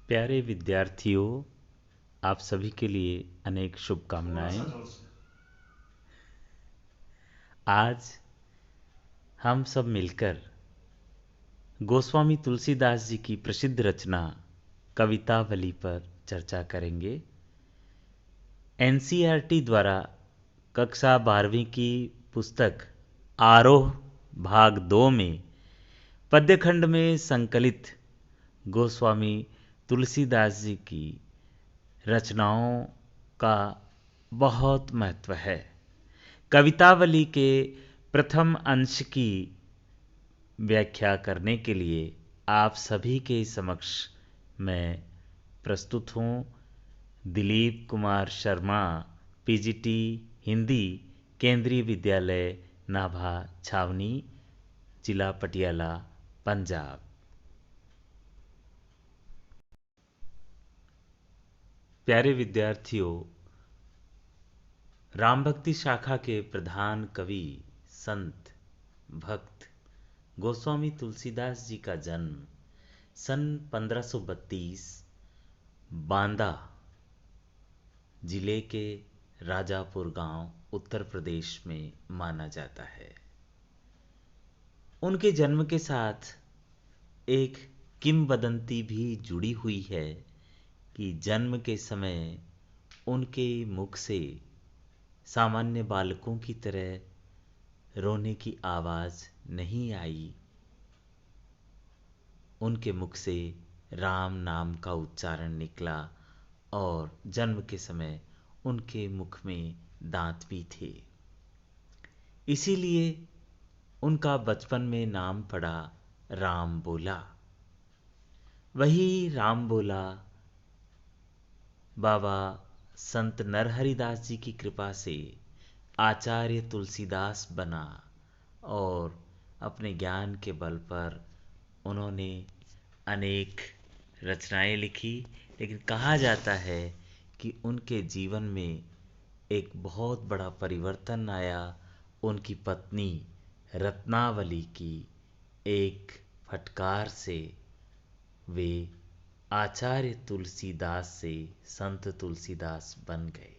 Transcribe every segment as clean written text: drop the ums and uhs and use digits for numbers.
प्यारे विद्यार्थियों, आप सभी के लिए अनेक थोड़ा सा शुभकामनाएं। जोर से। आज हम सब मिलकर गोस्वामी तुलसीदास जी की प्रसिद्ध रचना कवितावली पर चर्चा करेंगे। एनसीईआरटी द्वारा कक्षा 12वीं की पुस्तक आरोह भाग 2 में पद्यखंड में संकलित गोस्वामी तुलसीदास जी की रचनाओं का बहुत महत्व है। कवितावली के प्रथम अंश की व्याख्या करने के लिए आप सभी के समक्ष मैं प्रस्तुत हूँ। दिलीप कुमार शर्मा, पीजीटी हिंदी, केंद्रीय विद्यालय नाभा छावनी, जिला पटियाला, पंजाब। प्यारे विद्यार्थियों, राम भक्ति शाखा के प्रधान कवि, संत, भक्त गोस्वामी तुलसीदास जी का जन्म सन 1532 बांदा जिले के राजापुर गांव उत्तर प्रदेश में माना जाता है। उनके जन्म के साथ एक किंवदंती भी जुड़ी हुई है कि जन्म के समय उनके मुख से सामान्य बालकों की तरह रोने की आवाज नहीं आई। उनके मुख से राम नाम का उच्चारण निकला और जन्म के समय उनके मुख में दांत भी थे। इसीलिए उनका बचपन में नाम पड़ा राम बोला। वही राम बोला बाबा संत नरहरिदास जी की कृपा से आचार्य तुलसीदास बना और अपने ज्ञान के बल पर उन्होंने अनेक रचनाएं लिखी। लेकिन कहा जाता है कि उनके जीवन में एक बहुत बड़ा परिवर्तन आया उनकी पत्नी रत्नावली की एक फटकार से। वे आचार्य तुलसीदास से संत तुलसीदास बन गए।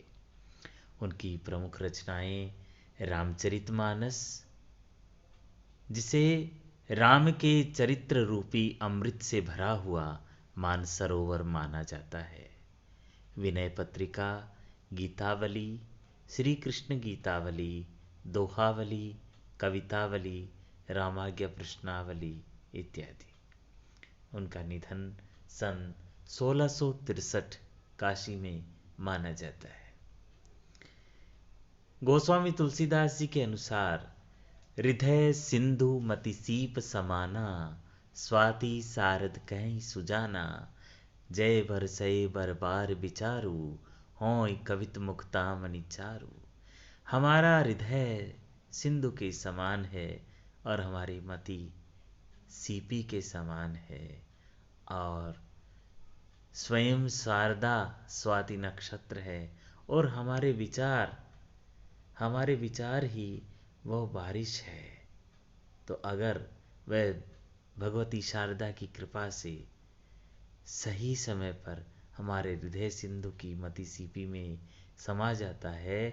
उनकी प्रमुख रचनाएं रामचरितमानस, जिसे राम के चरित्र रूपी अमृत से भरा हुआ मानसरोवर माना जाता है, विनय पत्रिका, गीतावली, श्री कृष्ण गीतावली, दोहावली, कवितावली, रामाज्ञा प्रश्नावली इत्यादि। उनका निधन सन 1663 काशी में माना जाता है। गोस्वामी तुलसीदास जी के अनुसार हृदय सिंधु मति सीप समाना, स्वाति सारद कहीं सुजाना, जय बरसई बरबार विचारू, होय कवित मुक्तामणि चारू। हमारा हृदय सिंधु के समान है और हमारी मति सीपी के समान है और स्वयं शारदा स्वाति नक्षत्र है और हमारे विचार ही वह बारिश है। तो अगर वह भगवती शारदा की कृपा से सही समय पर हमारे हृदय सिंधु की मति सीपी में समा जाता है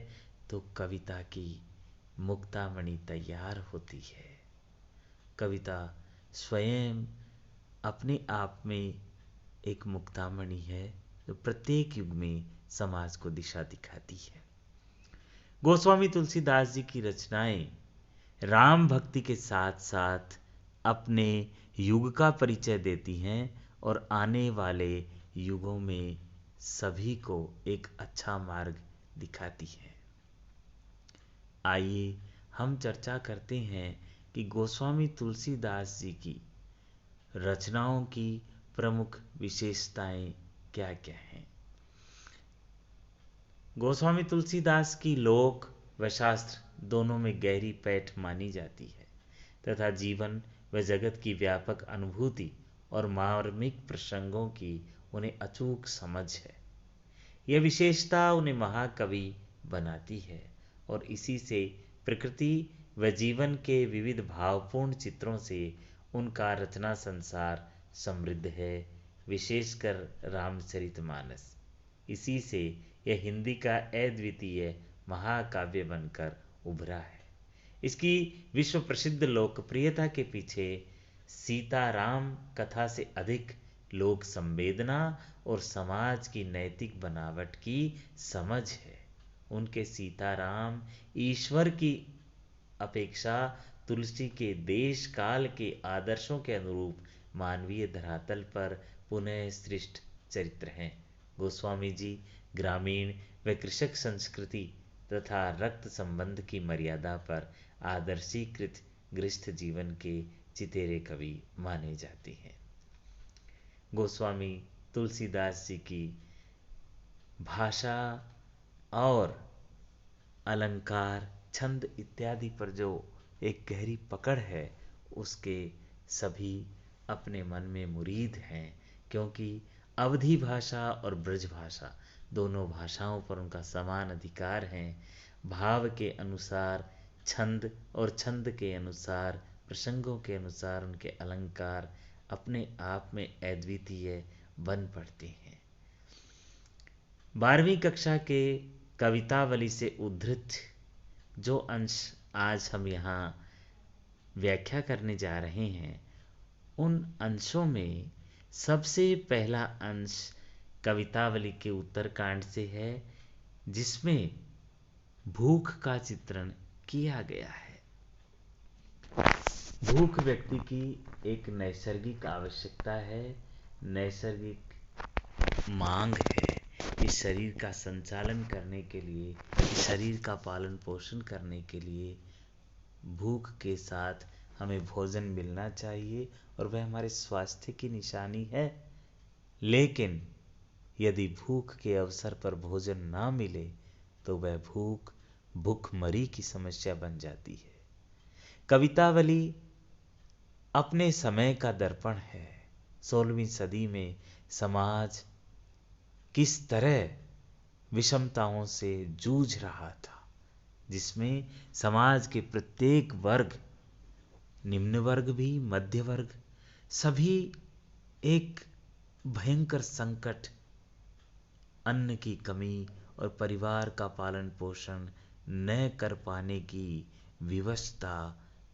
तो कविता की मुक्तामणि तैयार होती है। कविता स्वयं अपने आप में एक मुक्तामणि है जो प्रत्येक युग में समाज को दिशा दिखाती है। गोस्वामी तुलसीदास जी की रचनाएं राम भक्ति के साथ साथ अपने युग का परिचय देती हैं और आने वाले युगों में सभी को एक अच्छा मार्ग दिखाती हैं। आइए हम चर्चा करते हैं कि गोस्वामी तुलसीदास जी की रचनाओं की प्रमुख विशेषताएं क्या क्या हैं। गोस्वामी तुलसीदास की लोक व शास्त्र दोनों में गहरी पैठ मानी जाती है तथा जीवन व जगत की व्यापक अनुभूति और मार्मिक प्रसंगों की उन्हें अचूक समझ है। यह विशेषता उन्हें महाकवि बनाती है और इसी से प्रकृति व जीवन के विविध भावपूर्ण चित्रों से उनका रचना संसार समृद्ध है, विशेषकर रामचरितमानस। इसी से यह हिंदी का अद्वितीय महाकाव्य बनकर उभरा है। इसकी विश्व प्रसिद्ध लोकप्रियता के पीछे सीताराम कथा से अधिक लोक संवेदना और समाज की नैतिक बनावट की समझ है। उनके सीताराम ईश्वर की अपेक्षा तुलसी के देश काल के आदर्शों के अनुरूप मानवीय धरातल पर पुनः सृष्ट चरित्र हैं। गोस्वामी जी ग्रामीण व कृषक संस्कृति तथा रक्त संबंध की मर्यादा पर आदर्शीकृत गृहस्थ जीवन के चितेरे कवि माने जाते हैं। गोस्वामी तुलसीदास जी की भाषा और अलंकार, छंद इत्यादि पर जो एक गहरी पकड़ है, उसके सभी अपने मन में मुरीद हैं, क्योंकि अवधी भाषा और ब्रज भाषा दोनों भाषाओं पर उनका समान अधिकार है। भाव के अनुसार छंद और छंद के अनुसार प्रसंगों के अनुसार उनके अलंकार अपने आप में अद्वितीय बन पड़ते हैं। 12वीं कक्षा के कवितावली से उद्धृत जो अंश आज हम यहाँ व्याख्या करने जा रहे हैं, उन अंशों में सबसे पहला अंश कवितावली के उत्तरकांड से है, जिसमें भूख का चित्रण किया गया है। भूख व्यक्ति की एक नैसर्गिक आवश्यकता है, नैसर्गिक मांग है। इस शरीर का संचालन करने के लिए, इस शरीर का पालन पोषण करने के लिए भूख के साथ हमें भोजन मिलना चाहिए और वह हमारे स्वास्थ्य की निशानी है। लेकिन यदि भूख के अवसर पर भोजन ना मिले तो वह भूख भूखमरी की समस्या बन जाती है। कवितावली अपने समय का दर्पण है। 16वीं सदी में समाज किस तरह विषमताओं से जूझ रहा था, जिसमें समाज के प्रत्येक वर्ग, निम्न वर्ग भी, मध्य वर्ग, सभी एक भयंकर संकट, अन्न की कमी और परिवार का पालन पोषण न कर पाने की विवशता,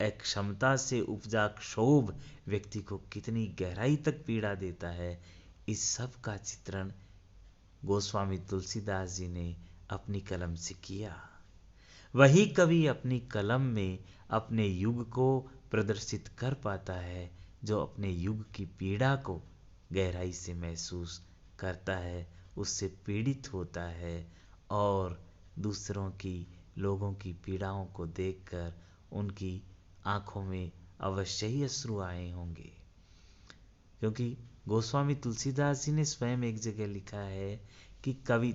अक्षमता से उपजा क्षोभ व्यक्ति को कितनी गहराई तक पीड़ा देता है, इस सब का चित्रण गोस्वामी तुलसीदास जी ने अपनी कलम से किया। वही कवि अपनी कलम में अपने युग को प्रदर्शित कर पाता है, जो अपने युग की पीड़ा को गहराई से महसूस करता है, उससे पीड़ित होता है और दूसरों की, लोगों की पीड़ाओं को देखकर उनकी आंखों में अवश्य ही अश्रु आए होंगे। क्योंकि गोस्वामी तुलसीदास जी ने स्वयं एक जगह लिखा है कि कवि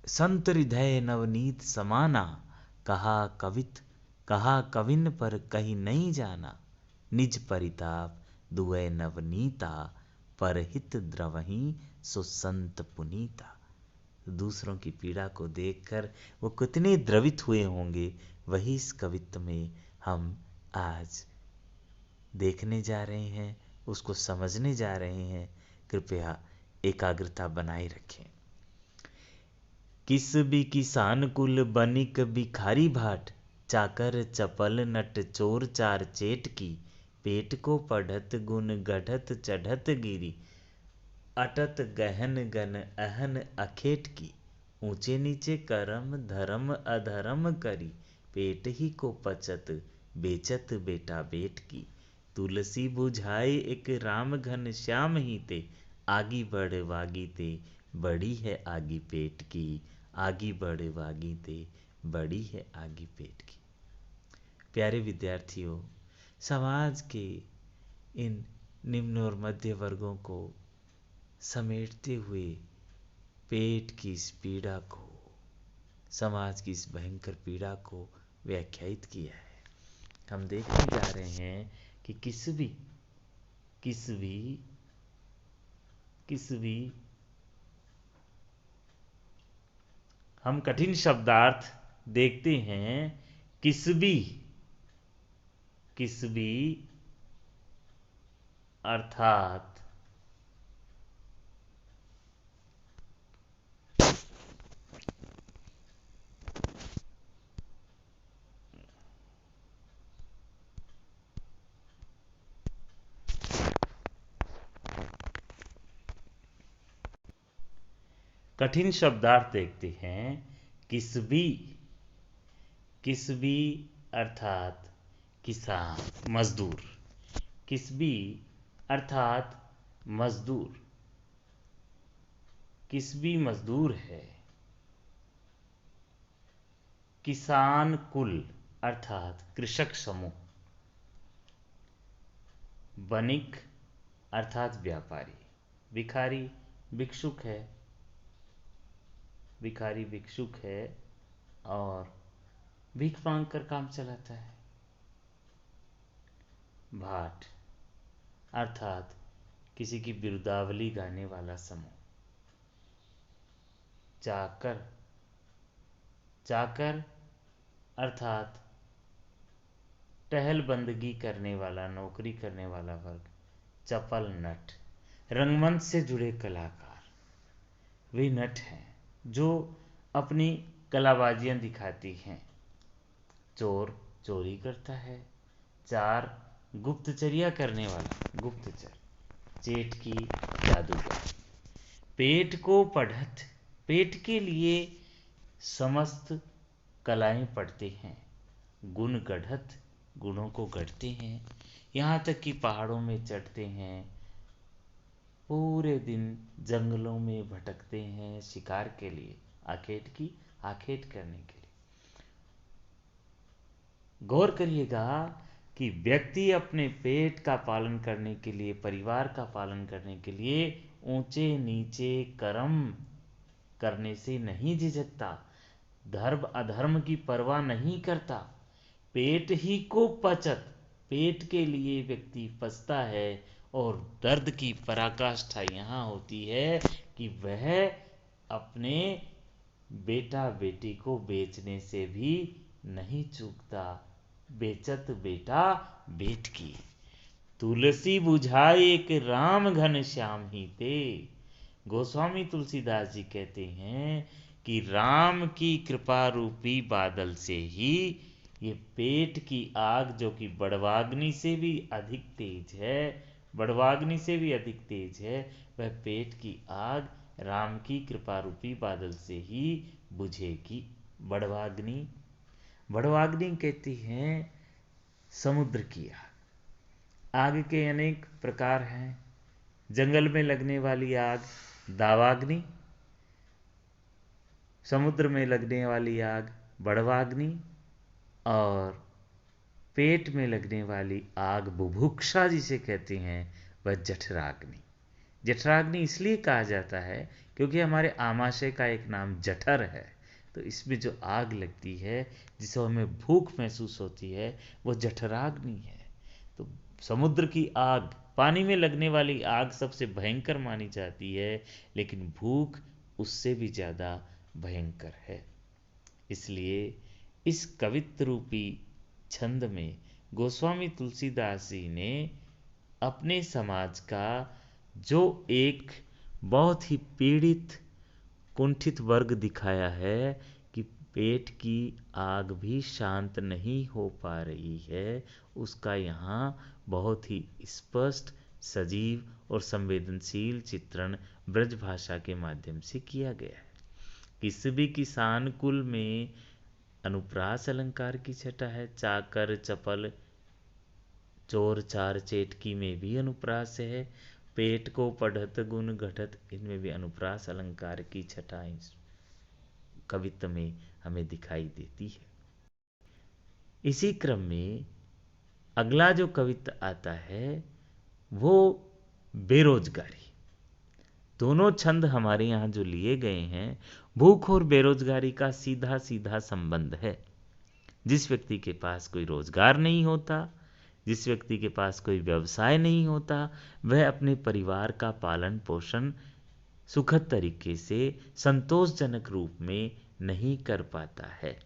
संत हृदय नवनीत समाना, कहा कविन पर कहीं नहीं जाना, निज परिताप दुए नवनीता, परहित द्रवही सो संत पुनीता। दूसरों की पीड़ा को देखकर वो कितने द्रवित हुए होंगे, वही इस कवित्व में हम आज देखने जा रहे हैं, उसको समझने जा रहे हैं। कृपया एकाग्रता बनाए रखें। किस भी किसान कुल बनिक भिखारी भाट, चाकर चपल नट चोर चार चेट की, पेट को पढ़त गुण गढ़त चढ़त गिरी, अटत गहन गन अहन अखेट की, ऊंचे नीचे करम धर्म अधर्म करी, पेट ही को पचत बेचत बेटा बेट की, तुलसी बुझाए एक राम घन श्याम ही ते, आगी बढ़ वागी ते बड़ी है आगी पेट की, आगी बढ़ वागी ते बड़ी है आगी पेट की। प्यारे विद्यार्थियों, समाज के इन निम्न और मध्य वर्गों को समेटते हुए पेट की इस पीड़ा को, समाज की इस भयंकर पीड़ा को व्याख्यायित किया है। हम देखने जा रहे हैं कि किस भी हम कठिन शब्दार्थ देखते हैं। किस भी अर्थात कठिन शब्दार्थ देखते हैं। किसबी, किसबी अर्थात किसान मजदूर, किसबी अर्थात मजदूर, किसबी मजदूर है। किसान कुल अर्थात कृषक समूह, बनिक अर्थात व्यापारी, भिखारी भिक्षुक है, भिखारी भिक्षुक है और भीख मांग कर काम चलाता है। भाट अर्थात किसी की बिरुदावली गाने वाला समूह। चाकर, चाकर अर्थात टहल बंदगी करने वाला, नौकरी करने वाला वर्ग। चपल नट, रंगमंच से जुड़े कलाकार, वे नट हैं जो अपनी कलाबाजियां दिखाती हैं। चोर चोरी करता है। चार गुप्तचर्या करने वाला, गुप्तचर। जेठ की जादूगर। पेट को पढ़त, पेट के लिए समस्त कलाएं पढ़ते हैं। गुण गढ़त, गुणों को गढ़ते हैं, यहाँ तक कि पहाड़ों में चढ़ते हैं, पूरे दिन जंगलों में भटकते हैं शिकार के लिए, आखेट की आखेट करने के लिए। गौर करिएगा कि व्यक्ति अपने पेट का पालन करने के लिए, परिवार का पालन करने के लिए ऊंचे नीचे कर्म करने से नहीं झिझकता, धर्म अधर्म की परवाह नहीं करता। पेट ही को पचत, पेट के लिए व्यक्ति पचता है और दर्द की पराकाष्ठा यहाँ होती है कि वह अपने बेटा बेटी को बेचने से भी नहीं चूकता। बेचत बेटा बेट की, तुलसी बुझाए एक राम घन श्याम ही ते। गोस्वामी तुलसीदास जी कहते हैं कि राम की कृपा रूपी बादल से ही ये पेट की आग, जो कि बड़वाग्नि से भी अधिक तेज है, बड़वाग्नि से भी अधिक तेज है, वह पेट की आग राम की कृपा रूपी बादल से ही बुझेगी। बड़वाग्नि, बड़वाग्नि कहती हैं समुद्र की आग। आग के अनेक प्रकार हैं। जंगल में लगने वाली आग दावाग्नि, समुद्र में लगने वाली आग बड़वाग्नि, और पेट में लगने वाली आग बुभुक्षा जिसे कहते हैं वह जठराग्नि। जठराग्नि इसलिए कहा जाता है क्योंकि हमारे आमाशय का एक नाम जठर है। तो इसमें जो आग लगती है, जिसे हमें भूख महसूस होती है, वो जठराग्नि है। तो समुद्र की आग, पानी में लगने वाली आग सबसे भयंकर मानी जाती है, लेकिन भूख उससे भी ज़्यादा भयंकर है। इसलिए इस कवित्व रूपी छंद में गोस्वामी तुलसीदास जी ने अपने समाज का जो एक बहुत ही पीड़ित कुंठित वर्ग दिखाया है कि पेट की आग भी शांत नहीं हो पा रही है, उसका यहाँ बहुत ही स्पष्ट, सजीव और संवेदनशील चित्रण ब्रज भाषा के माध्यम से किया गया है। किसी भी किसान कुल में अनुप्रास अलंकार की छटा है। चाकर, चपल, चोर, चार, चेटकी में भी अनुप्रास है। पेट को पढ़त, गुण घटत, इनमें भी अनुप्रास अलंकार की छटा इस कवित्व में हमें दिखाई देती है। इसी क्रम में अगला जो कवित्व आता है वो बेरोजगारी। दोनों छंद हमारे यहाँ जो लिए गए हैं, भूख और बेरोजगारी का सीधा सीधा संबंध है। जिस व्यक्ति के पास कोई रोजगार नहीं होता, जिस व्यक्ति के पास कोई व्यवसाय नहीं होता, वह अपने परिवार का पालन पोषण सुखद तरीके से, संतोषजनक रूप में नहीं कर पाता है।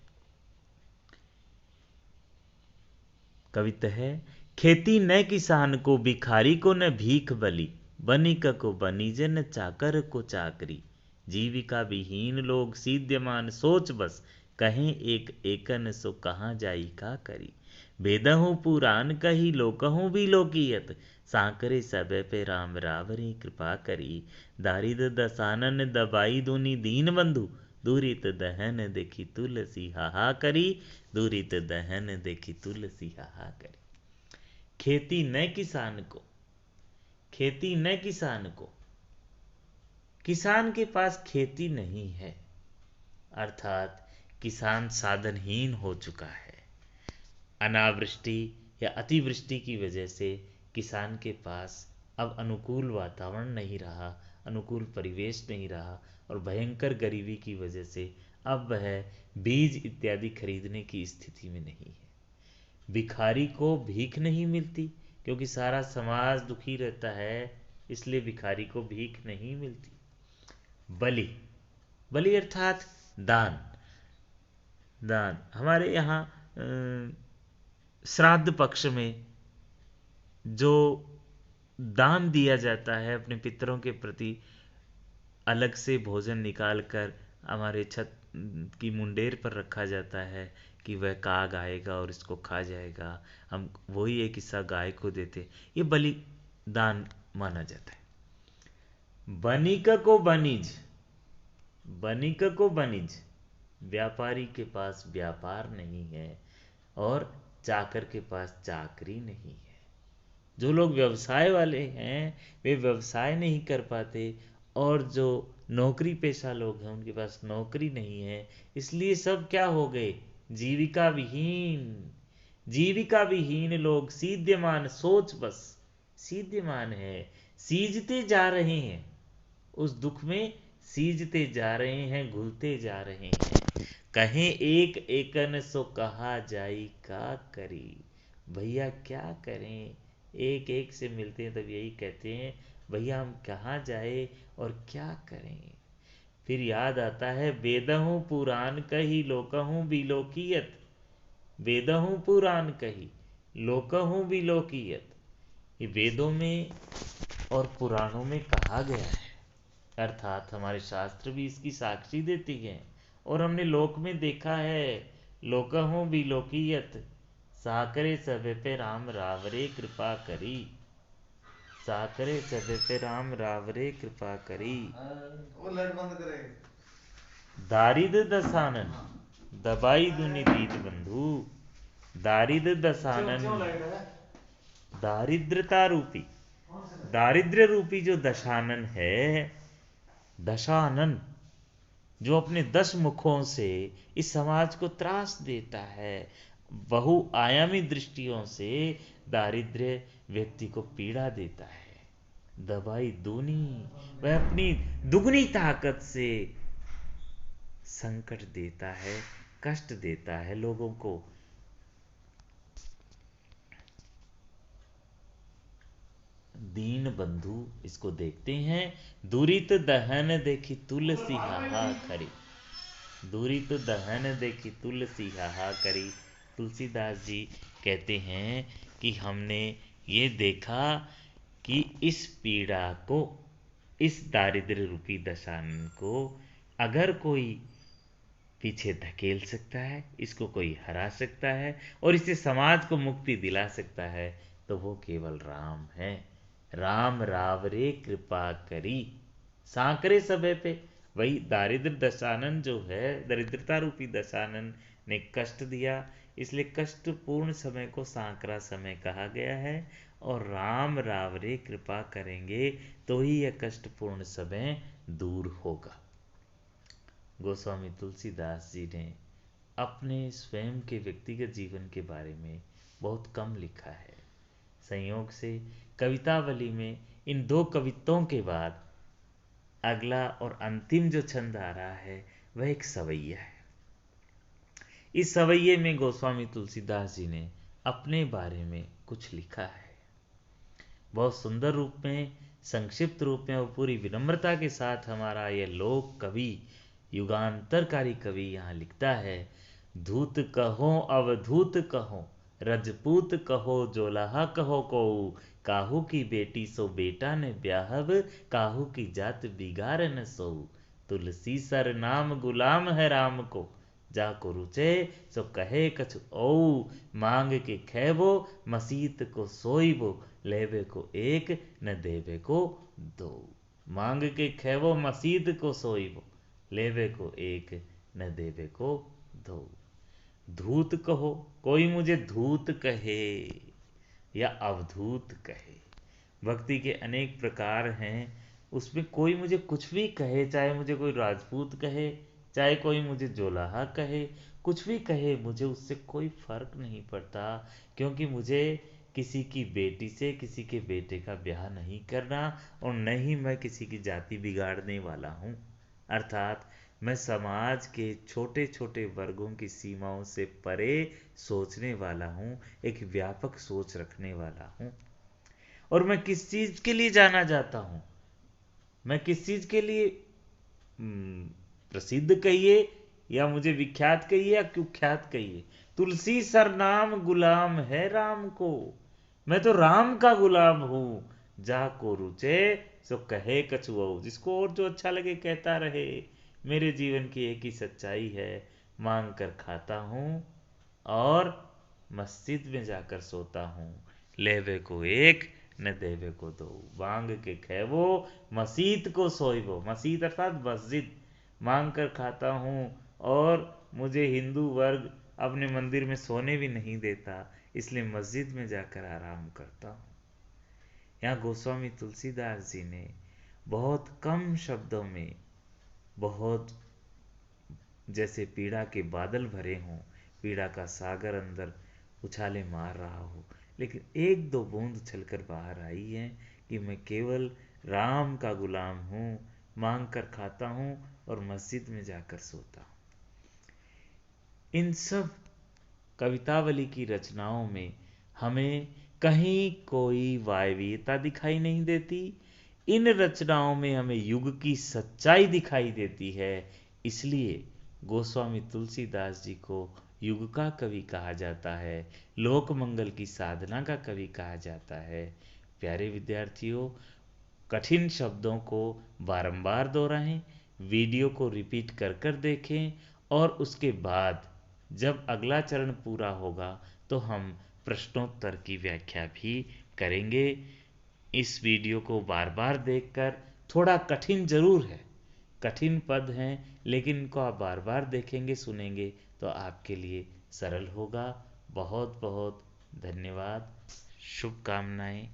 कविता है खेती न किसान को, भिखारी को न भीख बली, बनिक को बनिज न चाकर को चाकरी। जीविका विहीन लोग सीध्यमान सोच बस, कहें एक एकन सो कहाँ जाई का करी। वेदहु पुराण कही लोकहु भी लोकियत, सांकरे सब पे राम रावरी कृपा करी। दारिद दसानन दबाई दुनि दीन बंधु, दूरित दहन देखी तुलसी हाहा करी। दूरित दहन देखी तुलसी हाहा करी। खेती न किसान को, खेती न किसान को, किसान के पास खेती नहीं है, अर्थात किसान साधनहीन हो चुका है। अनावृष्टि या अतिवृष्टि की वजह से किसान के पास अब अनुकूल वातावरण नहीं रहा, अनुकूल परिवेश नहीं रहा, और भयंकर गरीबी की वजह से अब वह बीज इत्यादि खरीदने की स्थिति में नहीं है। भिखारी को भीख नहीं मिलती, क्योंकि सारा समाज दुखी रहता है, इसलिए भिखारी को भीख नहीं मिलती। बलि, बलि अर्थात दान। दान हमारे यहाँ श्राद्ध पक्ष में जो दान दिया जाता है अपने पितरों के प्रति, अलग से भोजन निकाल कर हमारे छत की मुंडेर पर रखा जाता है कि वह काग आएगा और इसको खा जाएगा, हम वही एक हिस्सा गाय को देते, ये बलिदान माना जाता है। बनिक को बनिज, बनिक को बनिज, व्यापारी के पास व्यापार नहीं है और चाकर के पास चाकरी नहीं है। जो लोग व्यवसाय वाले हैं वे व्यवसाय नहीं कर पाते, और जो नौकरी पेशा लोग हैं उनके पास नौकरी नहीं है, इसलिए सब क्या हो गए, जीविका विहीन। जीविका विहीन लोग सीध्यमान सोच बस, सीध्यमान है, सीजते जा रहे हैं, उस दुख में सीजते जा रहे हैं, घुलते जा रहे हैं। कहें एक एकन सो कहा जाई का करी। भैया क्या करें, एक एक से मिलते हैं तब यही कहते हैं भैया हम कहाँ जाए और क्या करें। फिर याद आता है वेदहु पुराण कही लोकहु बिलोकियत, वेदहु पुराण कही लोकहु बिलोकियत। ये वेदों में और पुराणों में कहा गया है, अर्थात हमारे शास्त्र भी इसकी साक्षी देती हैं, और हमने लोक में देखा है। लोकहु बिलोकियत, साकरे सब पे राम रावरे कृपा करी। साकरे सब पे राम रावरे कृपा करी। वो लाइट बंद करे। दारिद दसानन दबाई दुनि दीन बंधु, दारिद दसानन, दारिद्रता रूपी, दारिद्र्य रूपी जो दशानन है, दशानन जो अपने 10 मुखों से इस समाज को त्रास देता है, बहुआयामी दृष्टियों से दारिद्र्य व्यक्ति को पीड़ा देता है। दवाई दूनी, वह अपनी दुगनी ताकत से संकट देता है, कष्ट देता है लोगों को। दीन बंधु इसको देखते हैं। दूरित दहन देखी तुलसी हाहा करी, दूरित दहन देखी तुलसी हाहा करी। तुलसीदास जी कहते हैं कि हमने ये देखा कि इस पीड़ा को, इस दारिद्र्य रूपी दशानन को अगर कोई पीछे धकेल सकता है, इसको कोई हरा सकता है और इससे समाज को मुक्ति दिला सकता है, तो वो केवल राम है। राम रावरे कृपा करी, सांकरे समय पे। वही दारिद्र दशानन जो है, दरिद्रता रूपी दशानन ने कष्ट दिया, इसलिए कष्टपूर्ण समय को सांकरा समय कहा गया है। और राम रावरे कृपा करेंगे तो ही यह कष्टपूर्ण समय दूर होगा। गोस्वामी तुलसीदास जी ने अपने स्वयं के व्यक्तिगत जीवन के बारे में बहुत कम लिखा है। संयोग से कवितावली में इन 2 कवित्तों के बाद अगला और अंतिम जो छंद आ रहा है वह एक सवैया है। इस सवैये में गोस्वामी तुलसीदास जी ने अपने बारे में कुछ लिखा है, बहुत सुंदर रूप में, संक्षिप्त रूप में और पूरी विनम्रता के साथ हमारा यह लोक कवि, युगांतरकारी कवि यहाँ लिखता है। धूत कहो अवधूत कहो, रजपूत कहो जोलाहा कहो को, काहू की बेटी सो बेटा ने ब्याहब, काहू की जात बिगाड़ न सो। तुलसी सर नाम गुलाम है राम को, जाको रुचे सो कहे कछु ओ। मांग के खैबो मसीत को सोईबो, लेवे को एक न देवे को दो। मांग के खैबो मसीत को सोईबो, लेवे को एक न देवे को दो। धूत कहो कोई मुझे धूत कहे या अवधूत कहे। भक्ति के अनेक प्रकार हैं, उसमें कोई मुझे कुछ भी कहे, चाहे मुझे कोई राजपूत कहे, चाहे कोई मुझे जोलाहा कहे, कुछ भी कहे, मुझे उससे कोई फर्क नहीं पड़ता, क्योंकि मुझे किसी की बेटी से किसी के बेटे का ब्याह नहीं करना, और न ही मैं किसी की जाति बिगाड़ने वाला हूँ। अर्थात मैं समाज के छोटे छोटे वर्गों की सीमाओं से परे सोचने वाला हूँ, एक व्यापक सोच रखने वाला हूँ। और मैं किस चीज के लिए जाना जाता हूँ, मैं किस चीज के लिए प्रसिद्ध कहिए या मुझे विख्यात कहिए या कुख्यात कहिए, तुलसी सर नाम गुलाम है राम को। मैं तो राम का गुलाम हूं। जा को रुचे सो कहे कछुओ, जिसको और जो अच्छा लगे कहता रहे। मेरे जीवन की एक ही सच्चाई है, मांग कर खाता हूं और मस्जिद में जाकर सोता हूं। लेवे को एक न देवे को दो। मांग के खैबो मसीत को सोइबो, मसीत अर्थात मस्जिद। मांग कर खाता हूँ और मुझे हिंदू वर्ग अपने मंदिर में सोने भी नहीं देता, इसलिए मस्जिद में जाकर आराम करता हूँ। यहाँ गोस्वामी तुलसीदास जी ने बहुत कम शब्दों में, बहुत जैसे पीड़ा के बादल भरे हों, पीड़ा का सागर अंदर उछाले मार रहा हो, लेकिन एक दो बूंद छलकर बाहर आई है कि मैं केवल राम का गुलाम हूँ, मांग कर खाता हूँ और मस्जिद में जाकर सोता हूँ। इन सब कवितावली की रचनाओं में हमें कहीं कोई वायवीयता दिखाई नहीं देती। इन रचनाओं में हमें युग की सच्चाई दिखाई देती है। इसलिए गोस्वामी तुलसीदास जी को युग का कवि कहा जाता है, लोक मंगल की साधना का कवि कहा जाता है। प्यारे विद्यार्थियों, कठिन शब्दों को बारंबार दोहराएं, वीडियो को रिपीट कर कर देखें, और उसके बाद जब अगला चरण पूरा होगा तो हम प्रश्नोत्तर की व्याख्या भी करेंगे। इस वीडियो को बार बार देखकर, थोड़ा कठिन जरूर है, कठिन पद हैं, लेकिन इनको आप बार बार देखेंगे सुनेंगे तो आपके लिए सरल होगा। बहुत बहुत धन्यवाद, शुभकामनाएं।